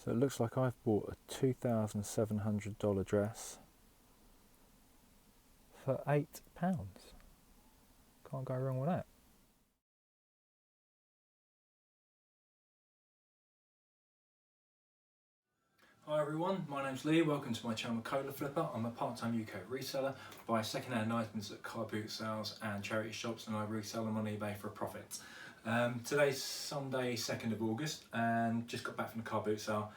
So it looks like I've bought a $2,700 dress for £8. Can't go wrong with that. Hi everyone, my name's Lee. Welcome to my channel Kola Flipper. I'm a part-time UK reseller. I buy second-hand items at car boot sales and charity shops, and I resell them on eBay for a profit. Today's Sunday 2nd of August and just got back from the car boot sale,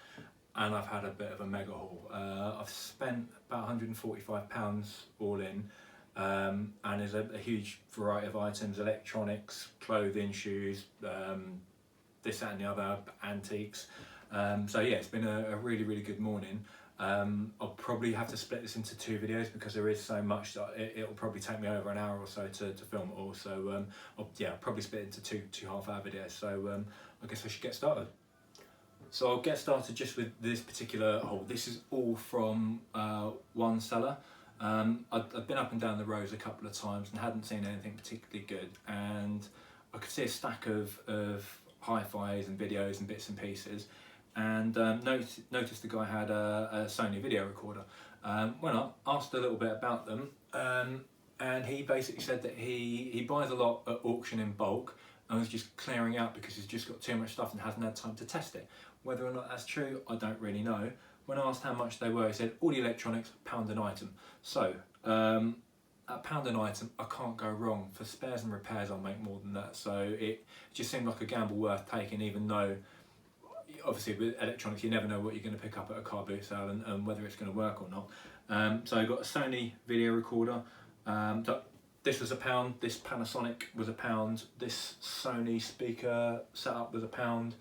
and I've had a bit of a mega haul. I've spent about £145 all in, and there's a huge variety of items: electronics, clothing, shoes, this, that and the other, antiques. So yeah, it's been a really good morning. I'll probably have to split this into two videos because there is so much that it'll probably take me over an hour or so to film it all. So I'll probably split it into two half-hour videos. So I guess I should get started. So I'll get started just with this particular haul. This is all from one seller. I've been up and down the rows a couple of times and hadn't seen anything particularly good, and I could see a stack of hi-fis and videos and bits and pieces, and noticed the guy had a Sony video recorder. Went up, asked a little bit about them, and he basically said that he buys a lot at auction in bulk and was just clearing out because he's just got too much stuff and hasn't had time to test it. Whether or not that's true, I don't really know. When I asked how much they were, he said all the electronics, £1 an item. So at £1 an item, I can't go wrong. For spares and repairs, I'll make more than that. So it just seemed like a gamble worth taking, even though obviously with electronics you never know what you're going to pick up at a car boot sale and whether it's going to work or not. So I got a Sony video recorder. This was £1. This Panasonic was £1. This Sony speaker setup was £1.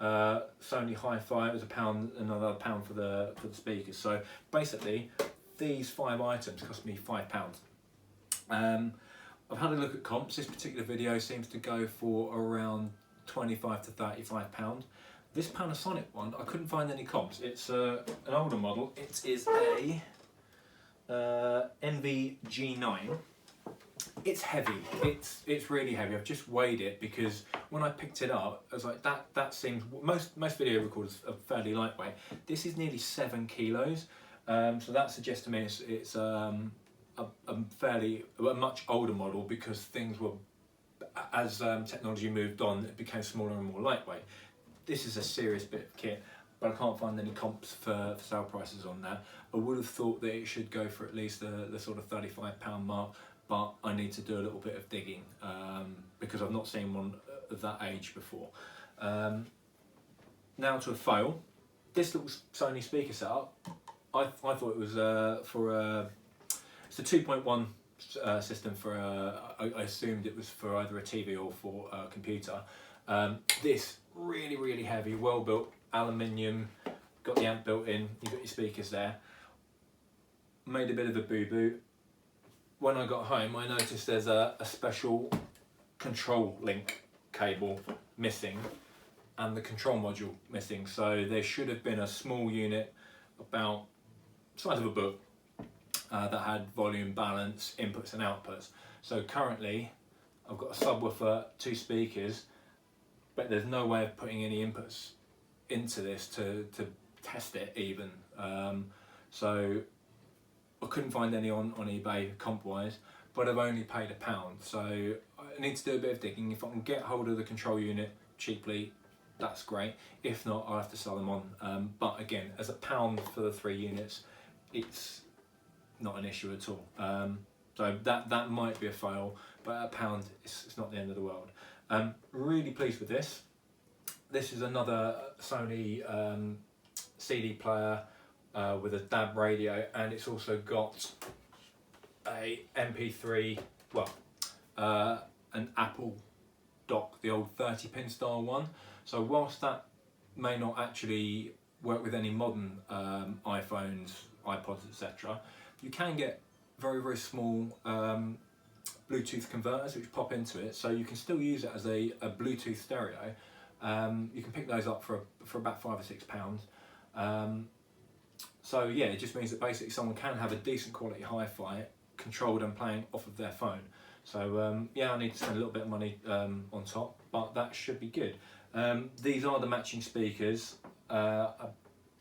Sony hi-fi was £1, another £1 for the speakers. So basically these 5 items cost me £5. I've had a look at comps. This particular video seems to go for around £25 to £35. This Panasonic one, I couldn't find any comps. It's an older model. It is a NVG9. It's heavy. It's really heavy. I've just weighed it because when I picked it up, I was like, that seems, most video recorders are fairly lightweight. This is nearly 7 kilos. So that suggests to me it's a much older model, because things were, as technology moved on, it became smaller and more lightweight. This is a serious bit of kit, but I can't find any comps for sale prices on that. I would have thought that it should go for at least the sort of £35 mark, but I need to do a little bit of digging because I've not seen one of that age before. Now to a fail. This little Sony speaker setup, I thought it was it's a 2.1 system for I assumed it was for either a TV or for a computer. This really heavy, well built aluminium, got the amp built in, you've got your speakers there. Made a bit of a boo-boo. When I got home, I noticed there's a special control link cable missing and the control module missing. So there should have been a small unit about the size of a book that had volume, balance, inputs and outputs. So currently I've got a subwoofer, 2 speakers, but there's no way of putting any inputs into this to test it even. So I couldn't find any on eBay comp wise, but I've only paid £1. So I need to do a bit of digging. If I can get hold of the control unit cheaply, that's great. If not, I'll have to sell them on. But again, as £1 for the 3 units, it's not an issue at all. So that might be a fail, but at £1, it's not the end of the world. Really pleased with this. This is another Sony CD player with a DAB radio, and it's also got a MP3, an Apple dock, the old 30-pin style one. So whilst that may not actually work with any modern iPhones, iPods, etc., you can get very small Bluetooth converters which pop into it, so you can still use it as a Bluetooth stereo. You can pick those up for about £5 or £6. So yeah, it just means that basically someone can have a decent quality hi-fi controlled and playing off of their phone. So yeah, I need to spend a little bit of money on top, but that should be good. These are the matching speakers. I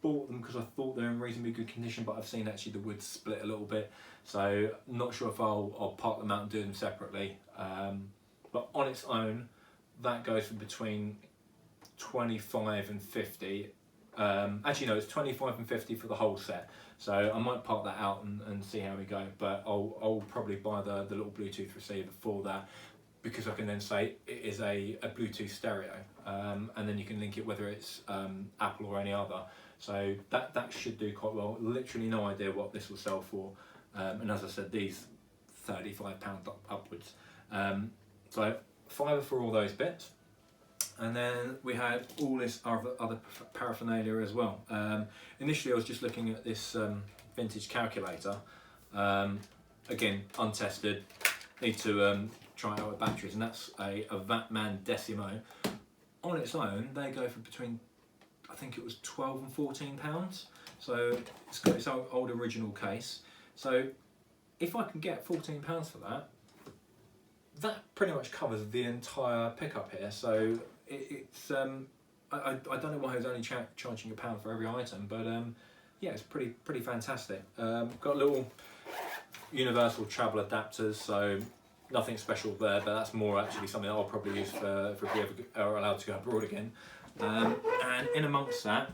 bought them because I thought they're in reasonably good condition, but I've seen actually the wood split a little bit, so not sure if I'll part them out and do them separately. But on its own, that goes for between 25 and 50. Actually no, it's 25 and 50 for the whole set, so I might part that out and see how we go, but I'll probably buy the little Bluetooth receiver for that, because I can then say it is a Bluetooth stereo, and then you can link it whether it's Apple or any other, so that should do quite well. Literally no idea what this will sell for, and as I said, these £35 upwards, so £5 for all those bits. And then we had all this other paraphernalia as well. Initially I was just looking at this vintage calculator, again untested, need to try it out with batteries, and that's a Vatman Decimo. On its own they go for between, I think it was 12 and 14 pounds, so it's got its old original case. So if I can get 14 pounds for that, that pretty much covers the entire pickup here. So it's I don't know why I was only charging £1 for every item, but yeah, it's pretty fantastic. Got little universal travel adapters, so nothing special there, but that's more actually something that I'll probably use for if we ever are allowed to go abroad again. And in amongst that,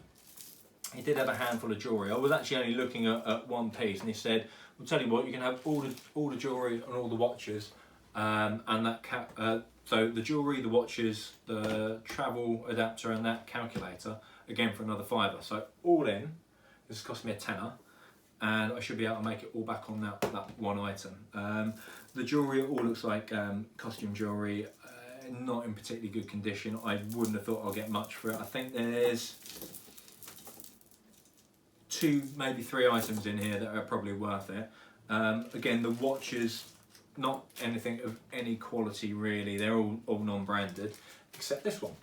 he did have a handful of jewellery. I was actually only looking at one piece, and he said, "I'll tell you what, you can have all the jewellery and all the watches, and that so the jewellery, the watches, the travel adapter, and that calculator, again for another £5. So all in, this cost me £10, and I should be able to make it all back on that one item. The jewellery all looks like costume jewellery, not in particularly good condition. I wouldn't have thought I'll get much for it. I think there's 2, maybe 3 items in here that are probably worth it. Again, the watches, not anything of any quality really, they're all non-branded, except this one.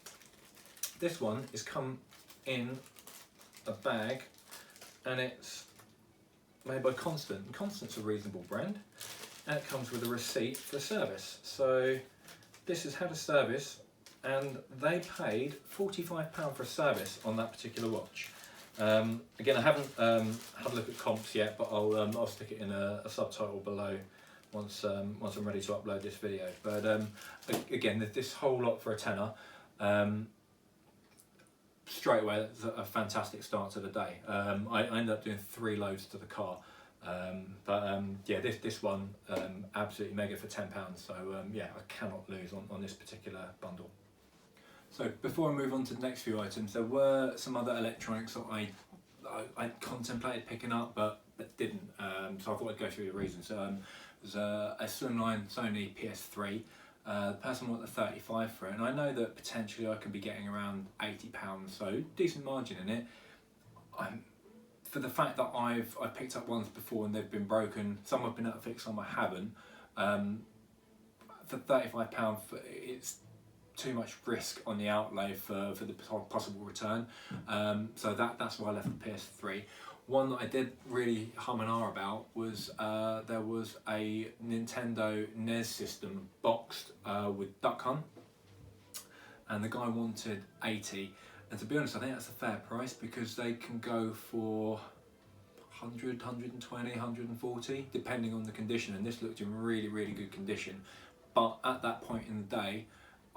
This one is come in a bag, and it's made by Constant. Constant's a reasonable brand, and it comes with a receipt for service. So this has had a service, and they paid £45 for a service on that particular watch. Again, I haven't had a look at comps yet, but I'll stick it in a subtitle below once I'm ready to upload this video. But again, this whole lot for a tenner, straight away, that's a fantastic start to the day. I ended up doing 3 loads to the car, yeah, this one absolutely mega for £10. So yeah, I cannot lose on this particular bundle. So before I move on to the next few items, there were some other electronics that I contemplated picking up, but didn't. So I thought I'd go through the reasons. There's a slimline Sony PS3. The person wanted the 35 for it, and I know that potentially I could be getting around £80, so decent margin in it. For the fact that I've picked up ones before and they've been broken, some I've been able to fix, some I haven't. For £35, it's too much risk on the outlay for the possible return. So that's why I left the PS3. One that I did really hum and ah about was there was a Nintendo NES system boxed with Duck Hunt, and the guy wanted 80, and to be honest I think that's a fair price, because they can go for 100, 120, 140 depending on the condition, and this looked in really good condition, but at that point in the day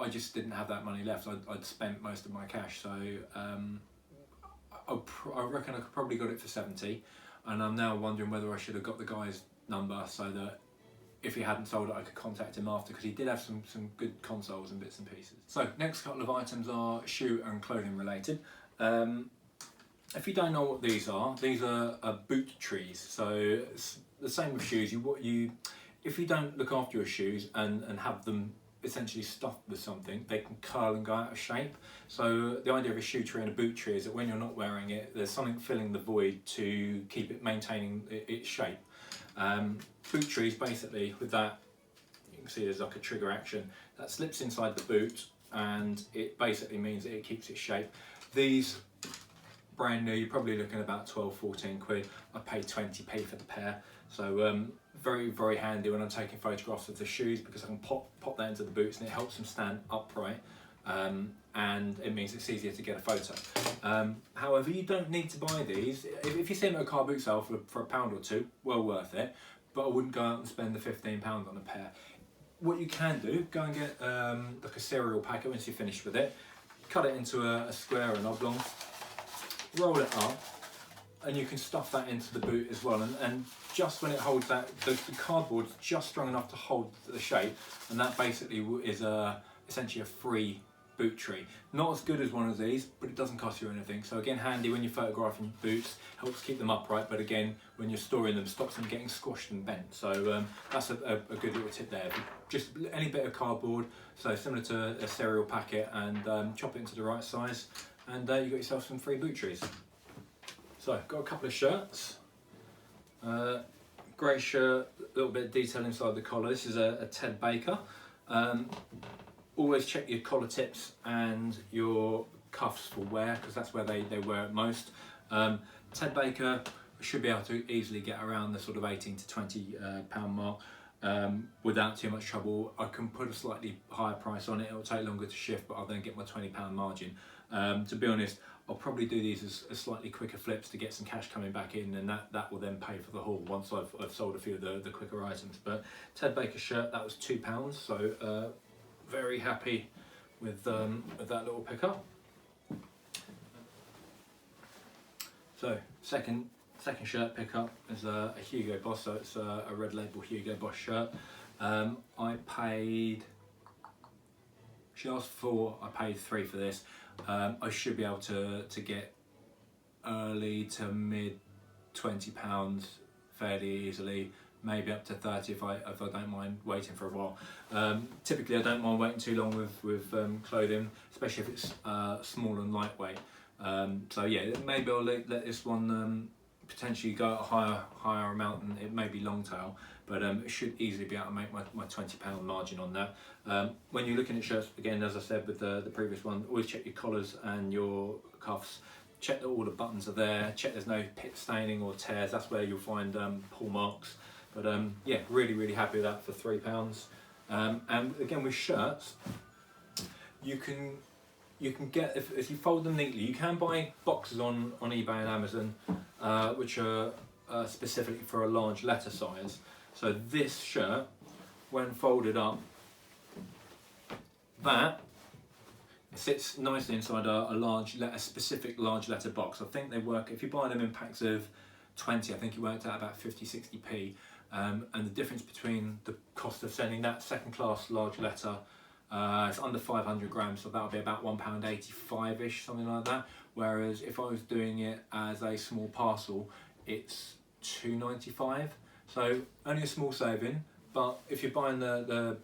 I just didn't have that money left. I'd spent most of my cash, so I reckon I could probably got it for 70, and I'm now wondering whether I should have got the guy's number so that if he hadn't sold it I could contact him after, because he did have some good consoles and bits and pieces. So next couple of items are shoe and clothing related. If you don't know what these are boot trees. So it's the same with shoes. If you don't look after your shoes and have them essentially stuffed with something, they can curl and go out of shape. So the idea of a shoe tree and a boot tree is that when you're not wearing it, there's something filling the void to keep it maintaining its shape. Boot trees, basically, with that, you can see there's like a trigger action that slips inside the boot, and it basically means that it keeps its shape. These, brand new, you're probably looking at about 12, 14 quid. I paid 20p for the pair. So very handy when I'm taking photographs of the shoes, because I can pop that into the boots and it helps them stand upright. and it means it's easier to get a photo. However, you don't need to buy these. If you see them at a car boot sale for £1 or £2, well worth it, but I wouldn't go out and spend the £15 on a pair. What you can do, go and get like a cereal packet once you're finished with it, cut it into a square or an oblong, roll it up, and you can stuff that into the boot as well, and just when it holds that, the cardboard's just strong enough to hold the shape, and that basically is essentially a free boot tree. Not as good as one of these, but it doesn't cost you anything. So again, handy when you're photographing boots, helps keep them upright, but again, when you're storing them, stops them getting squashed and bent. So that's a good little tip there. Just any bit of cardboard, so similar to a cereal packet, and chop it into the right size, and you got yourself some free boot trees. So got a couple of shirts. Grey shirt, a little bit of detail inside the collar. This is a Ted Baker. Always check your collar tips and your cuffs for wear, because that's where they wear it most. Ted Baker should be able to easily get around the sort of 18 to 20 pound mark without too much trouble. I can put a slightly higher price on it. It'll take longer to shift, but I'll then get my £20 margin. To be honest, I'll probably do these as slightly quicker flips to get some cash coming back in, and that will then pay for the haul once I've sold a few of the quicker items. But Ted Baker shirt, that was £2, so very happy with that little pickup. So second shirt pickup is a Hugo Boss, so it's a red label Hugo Boss shirt. I paid, she asked for, I paid £3 for this. I should be able to get early to mid £20 fairly easily, maybe up to 30 if I don't mind waiting for a while. Typically I don't mind waiting too long with clothing, especially if it's small and lightweight. So yeah, maybe I'll let this one potentially go at a higher amount, and it may be long tail, but it should easily be able to make my £20 margin on that. When you're looking at shirts, again, as I said with the previous one, always check your collars and your cuffs. Check that all the buttons are there, check there's no pit staining or tears. That's where you'll find pull marks. But yeah, really happy with that for £3. And again, with shirts, you can get, if you fold them neatly, you can buy boxes on eBay and Amazon which are specifically for a large letter size. So this shirt, when folded up, that sits nicely inside a specific large letter box. I think they work, if you buy them in packs of 20, I think it worked out about 50–60p. And the difference between the cost of sending that second class large letter, it's under 500 grams, so that'll be about £1.85-ish, something like that. Whereas if I was doing it as a small parcel, it's £2.95. So only a small saving, but if you're buying the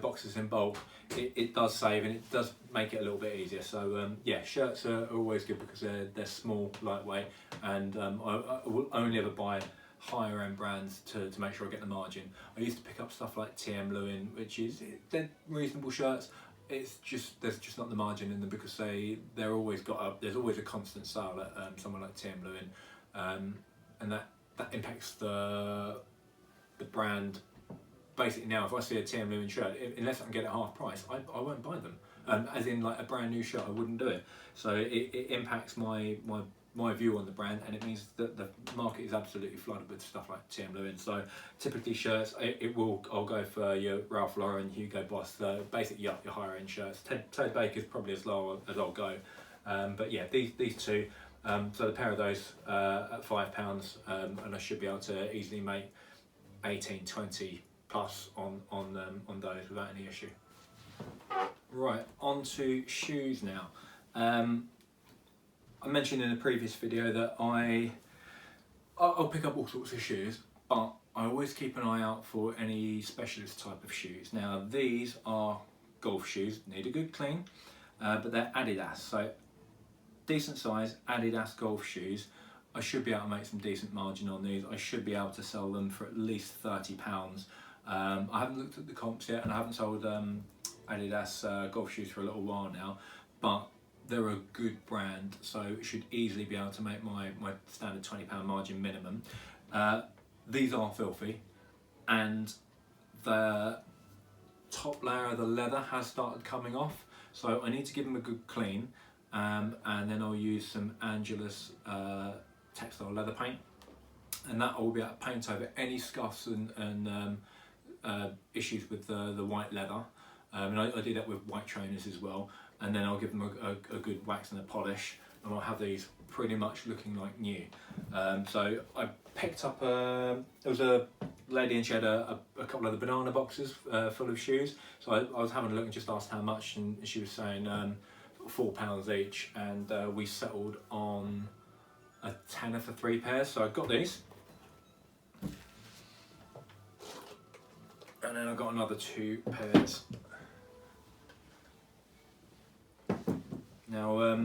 boxes in bulk, it does save, and it does make it a little bit easier. So yeah, shirts are always good because they're small, lightweight, and I will only ever buy higher end brands to make sure I get the margin. I used to pick up stuff like TM Lewin, which is, they're reasonable shirts. It's just, there's just not the margin in them, because they're always there's always a constant sale at somewhere like TM Lewin, and that impacts the brand. Basically now, if I see a TM Lewin shirt, unless I can get it at half price, I won't buy them. As in, like a brand new shirt, I wouldn't do it. So it impacts my view on the brand, and it means that the market is absolutely flooded with stuff like TM Lewin. So typically shirts, I'll go for your Ralph Lauren, Hugo Boss, basically your higher end shirts. Ted Baker's probably as low as I'll go. But yeah, these two, so the pair of those at £5, and I should be able to easily make 18–20 plus on those without any issue. Right, on to shoes now. I mentioned in a previous video that I'll pick up all sorts of shoes, but I always keep an eye out for any specialist type of shoes. Now these are golf shoes, need a good clean, but they're Adidas, so decent size Adidas golf shoes. I should be able to make some decent margin on these. I should be able to sell them for at least £30. I haven't looked at the comps yet, and I haven't sold Adidas golf shoes for a little while now, but they're a good brand, so it should easily be able to make my standard £20 margin minimum. These are filthy, and the top layer of the leather has started coming off, So I need to give them a good clean, and then I'll use some Angelus textile leather paint, and that will be able to paint over any scuffs and issues with the white leather. And I do that with white trainers as well, and then I'll give them a good wax and a polish, and I'll have these pretty much looking like new. So I picked up, there was a lady and she had a couple of the banana boxes full of shoes, so I was having a look and just asked how much, and she was saying £4 each, and we settled on a tenner for 3 pairs, so I got these. And then I got another 2 pairs. Now,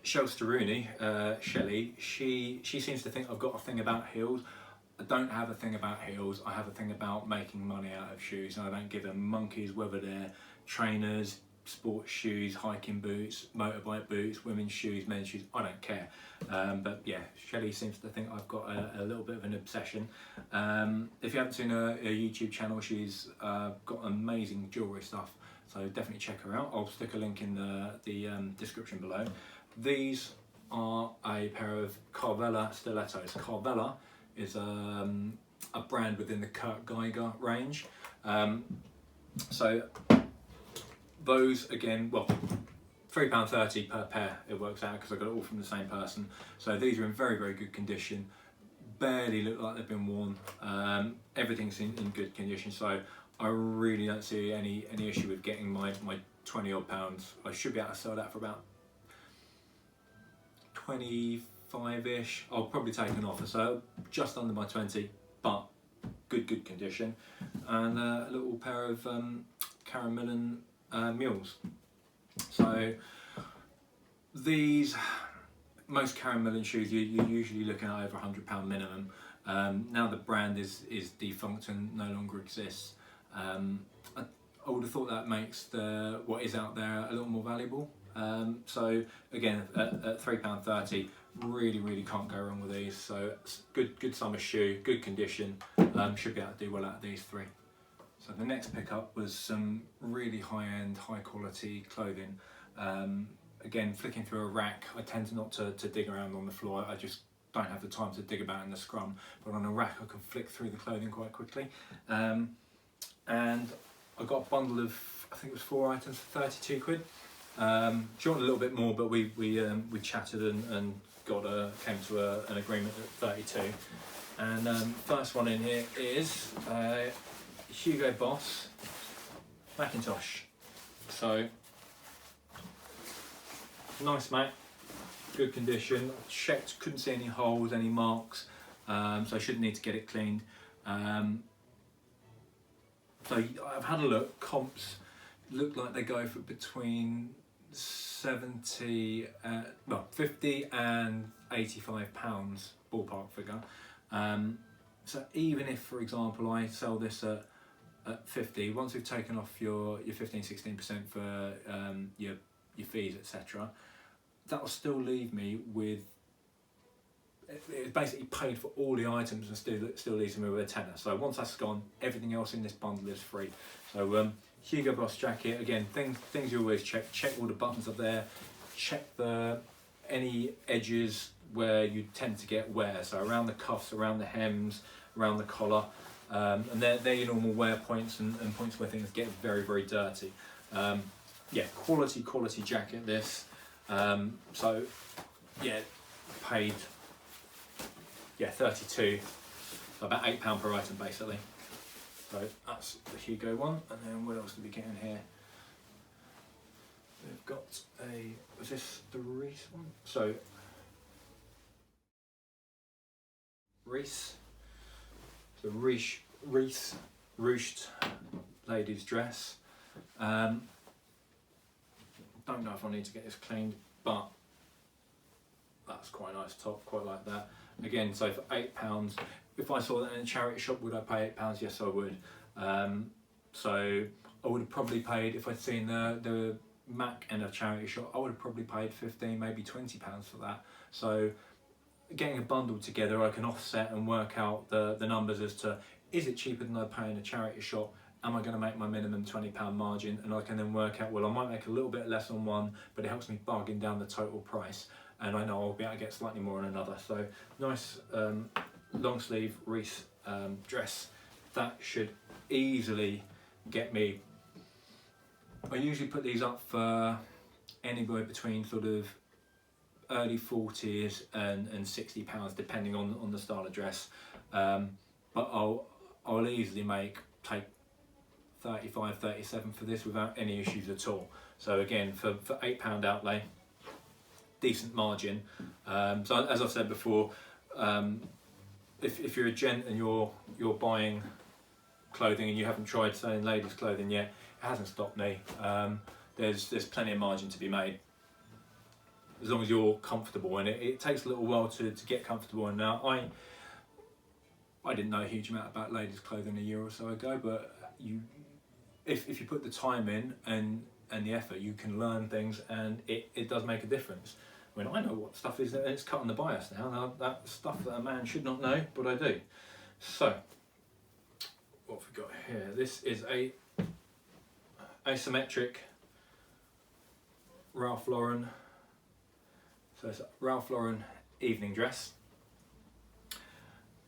Shelley, she seems to think I've got a thing about heels. I don't have a thing about heels. I have a thing about making money out of shoes, and I don't give them monkeys whether they're trainers, sports shoes, hiking boots, motorbike boots, women's shoes, men's shoes. I don't care. But yeah, Shelley seems to think I've got a little bit of an obsession. If you haven't seen her YouTube channel, she's got amazing jewellery stuff, so definitely check her out. I'll stick a link in the description below. These are a pair of Kola stilettos. Kola is a brand within the Kurt Geiger range. So those, again, well, £3.30 per pair it works out, because I got it all from the same person. So these are in very, very good condition, barely look like they've been worn. Everything's in good condition, so I really don't see any issue with getting my 20 odd pounds. I should be able to sell that for about 25-ish. I'll probably take an offer, so just under my 20, but good condition. And a little pair of Karen Millen mules. So these, most Karen Millen shoes, you're usually looking at over £100 minimum. Now the brand is defunct and no longer exists. I would have thought that makes what is out there a little more valuable. So again, at £3.30, really can't go wrong with these. So it's good summer shoe, good condition. Should be able to do well out of these 3. So the next pickup was some really high-end, high-quality clothing. Again, flicking through a rack, I tend not to dig around on the floor. I just don't have the time to dig about in the scrum. But on a rack, I can flick through the clothing quite quickly. And I got a bundle of, I think it was 4 items for 32 quid. She wanted a little bit more, but we chatted and came to an agreement at 32. And first one in here is Hugo Boss Macintosh. So nice Mac, good condition. Checked, couldn't see any holes, any marks, so I shouldn't need to get it cleaned. So I've had a look. Comps look like they go for between 50 and £85 ballpark figure. So even if, for example, I sell this at 50, once we've taken off your 15-16% for your fees, etc., that will still leave me with, it basically paid for all the items and still leaves me with a tenner. So once that's gone, everything else in this bundle is free. So Hugo Boss jacket, again, things you always check all the buttons up there, check any edges where you tend to get wear, so around the cuffs, around the hems, around the collar, and they're your normal wear points and points where things get very dirty. Yeah, quality jacket this. So yeah, paid 32, so about £8 per item basically. So that's the Hugo one, and then what else did we get in here? We've got was this the Reese one? So Reese, the Reese ruched ladies dress. Don't know if I need to get this cleaned, but that's quite a nice top, quite like that. Again, so for £8, if I saw that in a charity shop, would I pay £8? Yes, I would. So I would have probably paid, if I'd seen the Mac in a charity shop, I would have probably paid 15, maybe £20 for that. So getting a bundle together, I can offset and work out the numbers as to, is it cheaper than I pay in a charity shop, am I going to make my minimum £20 margin? And I can then work out, well, I might make a little bit less on one, but it helps me bargain down the total price, and I know I'll be able to get slightly more on another. So nice long sleeve Reese dress. That should easily get me, I usually put these up for anywhere between sort of early 40s and £60 depending on the style of dress, but I'll easily take 35, 37 for this without any issues at all. So again, for £8 outlay, decent margin. So as I've said before, if you're a gent and you're buying clothing and you haven't tried selling ladies clothing yet, it hasn't stopped me. There's plenty of margin to be made as long as you're comfortable, and it takes a little while to get comfortable. And now I didn't know a huge amount about ladies clothing a year or so ago, but if you put the time in and the effort, you can learn things, and it does make a difference. I mean, I know what stuff is, and it's cut on the bias now. That's stuff that a man should not know, but I do. So what have we got here? This is a asymmetric Ralph Lauren. So it's a Ralph Lauren evening dress.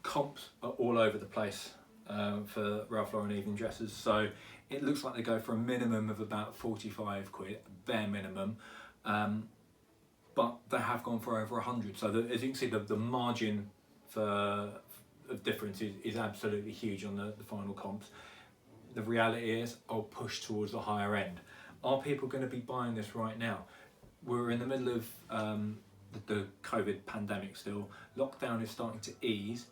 Comps are all over the place for Ralph Lauren evening dresses. So it looks like they go for a minimum of about 45 quid, bare minimum. But they have gone for over 100. So as you can see, the margin of difference is absolutely huge on the final comps. The reality is I'll push towards the higher end. Are people going to be buying this right now? We're in the middle of the COVID pandemic still. Lockdown is starting to ease,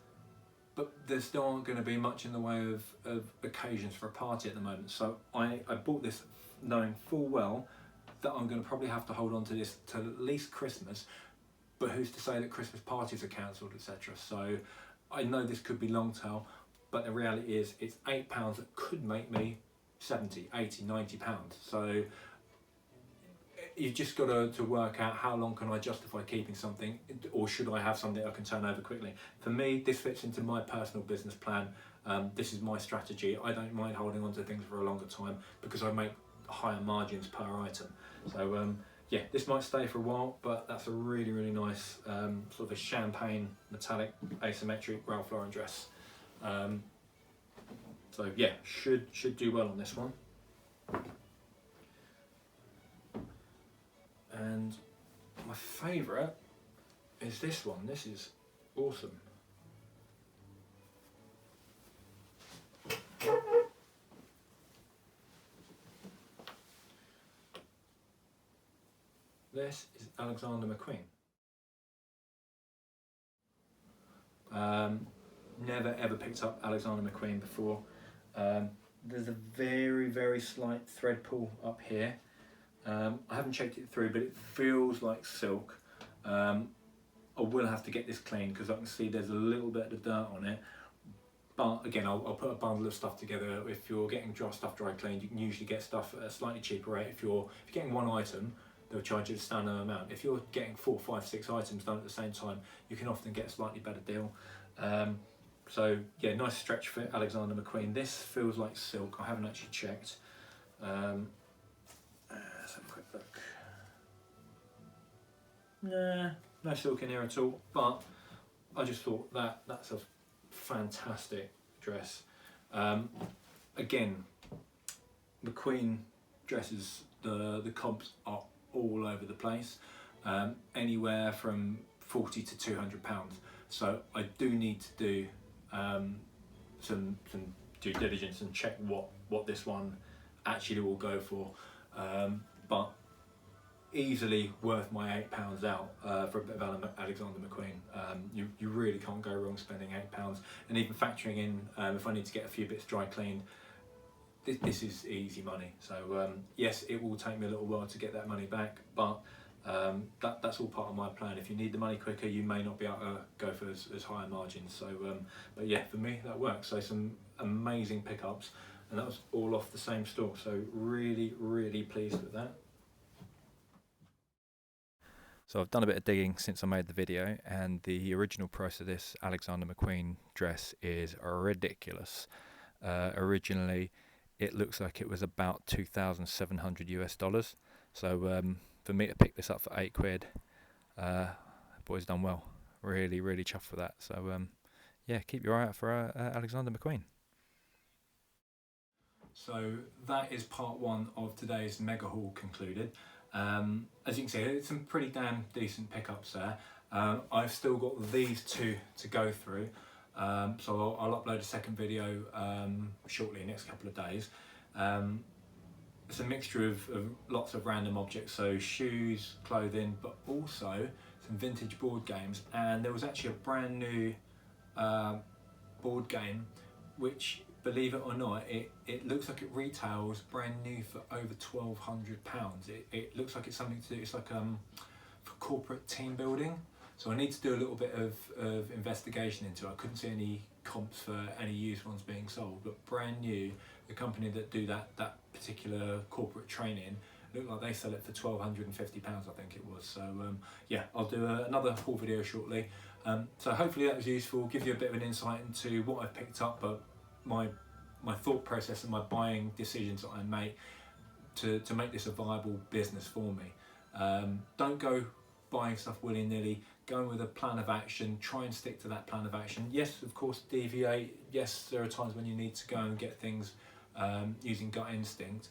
but there still aren't going to be much in the way of occasions for a party at the moment. So I bought this knowing full well that I'm going to probably have to hold on to this till at least Christmas, but who's to say that Christmas parties are cancelled, etc. So I know this could be long tail, but the reality is it's £8 that could make me 70, 80, 90 pounds. So you've just got to work out how long can I justify keeping something, or should I have something I can turn over quickly. For me, this fits into my personal business plan. This is my strategy. I don't mind holding on to things for a longer time because I make higher margins per item. So yeah, this might stay for a while, but that's a really, really nice sort of a champagne metallic asymmetric Ralph Lauren dress. So yeah, should do well on this one. And my favourite is this one. This is awesome. This is Alexander McQueen. Never ever picked up Alexander McQueen before. There's a very, very slight thread pull up here. I haven't checked it through, but it feels like silk. I will have to get this cleaned because I can see there's a little bit of dirt on it. But again, I'll put a bundle of stuff together. If you're getting stuff dry cleaned, you can usually get stuff at a slightly cheaper rate. If you're getting one item, they'll charge you the standard amount. If you're getting 4, 5, 6 items done at the same time, you can often get a slightly better deal. So yeah, nice stretch fit, Alexander McQueen. This feels like silk. I haven't actually checked. Let's have a quick look. Nah, no silk in here at all, but I just thought that's a fantastic dress. Again, McQueen dresses, the comps are all over the place, anywhere from 40 to 200 pounds. So I do need to do some due diligence and check what this one actually will go for. But easily worth my £8 out for a bit of Alexander McQueen. You really can't go wrong spending £8, and even factoring in if I need to get a few bits dry cleaned, this is easy money. So yes, it will take me a little while to get that money back, but that's all part of my plan. If you need the money quicker, you may not be able to go for as high a margins. So but yeah, for me that works. So some amazing pickups, and that was all off the same store, so really, really pleased with that. So I've done a bit of digging since I made the video, and the original price of this Alexander McQueen dress is ridiculous. Originally it looks like it was about 2,700 US dollars. So for me to pick this up for £8, boy's done well. Really, really chuffed for that. So yeah, keep your eye out for Alexander McQueen. So that is part one of today's mega haul concluded. As you can see, it's some pretty damn decent pickups there. I've still got these two to go through. So I'll upload a second video shortly, next couple of days. It's a mixture of lots of random objects, so shoes, clothing, but also some vintage board games. And there was actually a brand new board game, which, believe it or not, it looks like it retails brand new for over £1,200. It looks like it's something to do, it's like for corporate team building. So I need to do a little bit of investigation into it. I couldn't see any comps for any used ones being sold, but brand new, the company that do that particular corporate training, looked like they sell it for £1,250, I think it was. So yeah, I'll do another haul video shortly. So hopefully that was useful, give you a bit of an insight into what I've picked up, but my thought process and my buying decisions that I make to make this a viable business for me. Don't go buying stuff willy-nilly, go in with a plan of action, try and stick to that plan of action. Yes, of course, deviate. Yes, there are times when you need to go and get things using gut instinct,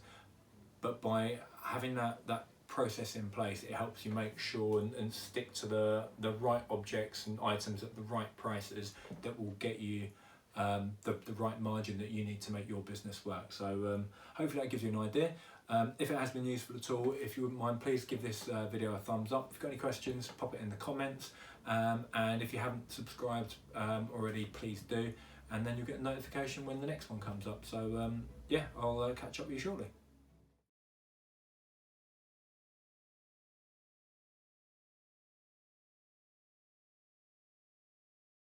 but by having that process in place, it helps you make sure and stick to the right objects and items at the right prices that will get you the right margin that you need to make your business work. So hopefully that gives you an idea. If it has been useful at all, if you wouldn't mind, please give this video a thumbs up. If you've got any questions, pop it in the comments. And if you haven't subscribed already, please do. And then you'll get a notification when the next one comes up. So yeah, I'll catch up with you shortly.